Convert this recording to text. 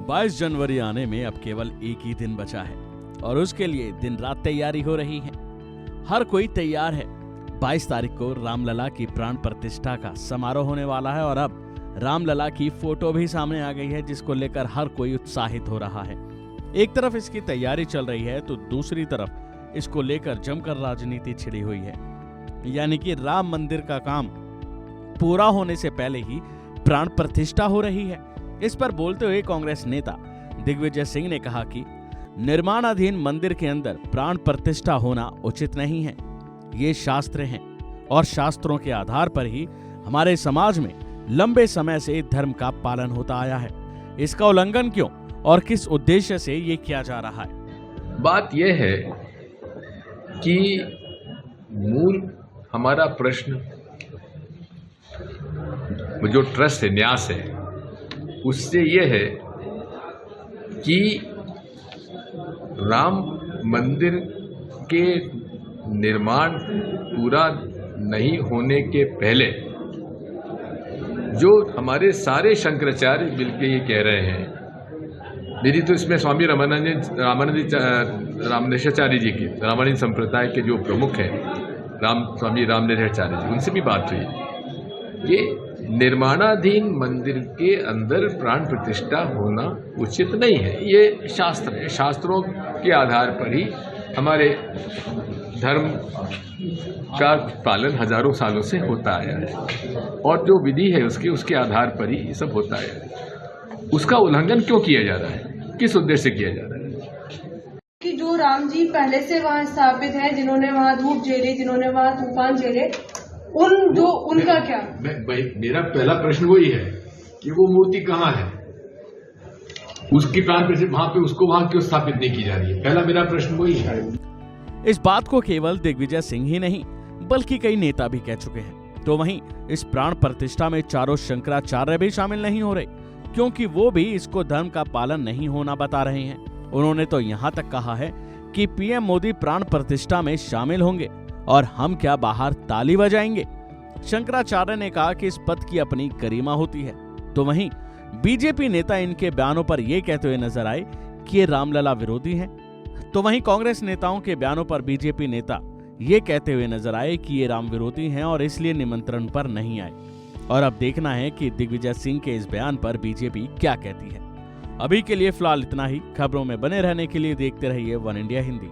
22 जनवरी आने में अब केवल एक ही दिन बचा है और उसके लिए दिन रात तैयारी हो रही है। हर कोई तैयार है। 22 तारीख को रामलला की प्राण प्रतिष्ठा का समारोह होने वाला है और अब रामलला की फोटो भी सामने आ गई है, जिसको लेकर हर कोई उत्साहित हो रहा है। एक तरफ इसकी तैयारी चल रही है तो दूसरी तरफ इसको लेकर जमकर राजनीति छिड़ी हुई है। यानी कि राम मंदिर का काम पूरा होने से पहले ही प्राण प्रतिष्ठा हो रही है। इस पर बोलते हुए कांग्रेस नेता दिग्विजय सिंह ने कहा कि निर्माणाधीन मंदिर के अंदर प्राण प्रतिष्ठा होना उचित नहीं है। ये शास्त्र हैं और शास्त्रों के आधार पर ही हमारे समाज में लंबे समय से धर्म का पालन होता आया है। इसका उल्लंघन क्यों और किस उद्देश्य से ये किया जा रहा है? बात यह है कि मूल हमारा प्रश्न जो ट्रस्ट है, न्यास है, उससे यह है कि राम मंदिर के निर्माण पूरा नहीं होने के पहले जो हमारे सारे शंकराचार्य मिलकर ये कह रहे हैं, मेरी तो इसमें स्वामी रामनेशाचार्य जी की, रामायण संप्रदाय के जो प्रमुख हैं, स्वामी रामनेशाचार्य जी, उनसे भी बात हुई। ये निर्माणाधीन मंदिर के अंदर प्राण प्रतिष्ठा होना उचित नहीं है। ये शास्त्र है, शास्त्रों के आधार पर ही हमारे धर्म का पालन हजारों सालों से होता आया है और जो विधि है उसके आधार पर ही ये सब होता है। उसका उल्लंघन क्यों किया जा रहा है, किस उद्देश्य से किया जा रहा है? कि जो राम जी पहले से वहाँ स्थापित है, जिन्होंने वहाँ धूप झेले, जिन्होंने वहाँ तूफान झेले, उनका क्या? मेरा पहला प्रश्न वही है कि वो मूर्ति कहाँ है, उसकी प्राण प्रतिष्ठा वहां पे, उसको वहां क्यों स्थापित नहीं की जा रही है? पहला मेरा प्रश्न वही है। इस बात को केवल दिग्विजय सिंह ही नहीं बल्कि कई नेता भी कह चुके हैं। तो वहीं इस प्राण प्रतिष्ठा में चारों शंकराचार्य भी शामिल नहीं हो रहे, क्योंकि वो भी इसको धर्म का पालन नहीं होना बता रहे हैं। उन्होंने तो यहाँ तक कहा है कि पीएम मोदी प्राण प्रतिष्ठा में शामिल होंगे और हम क्या बाहर ताली बजाएंगे। शंकराचार्य ने कहा कि इस पद की अपनी गरिमा होती है। तो वहीं बीजेपी नेता इनके बयानों पर यह कहते हुए नजर आए कि ये रामलला विरोधी हैं। तो वहीं कांग्रेस नेताओं के बयानों पर बीजेपी नेता ये कहते हुए नजर आए कि ये राम विरोधी हैं और इसलिए निमंत्रण पर नहीं आए। और अब देखना है कि दिग्विजय सिंह के इस बयान पर बीजेपी क्या कहती है। अभी के लिए फिलहाल इतना ही। खबरों में बने रहने के लिए देखते रहिए वन इंडिया हिंदी।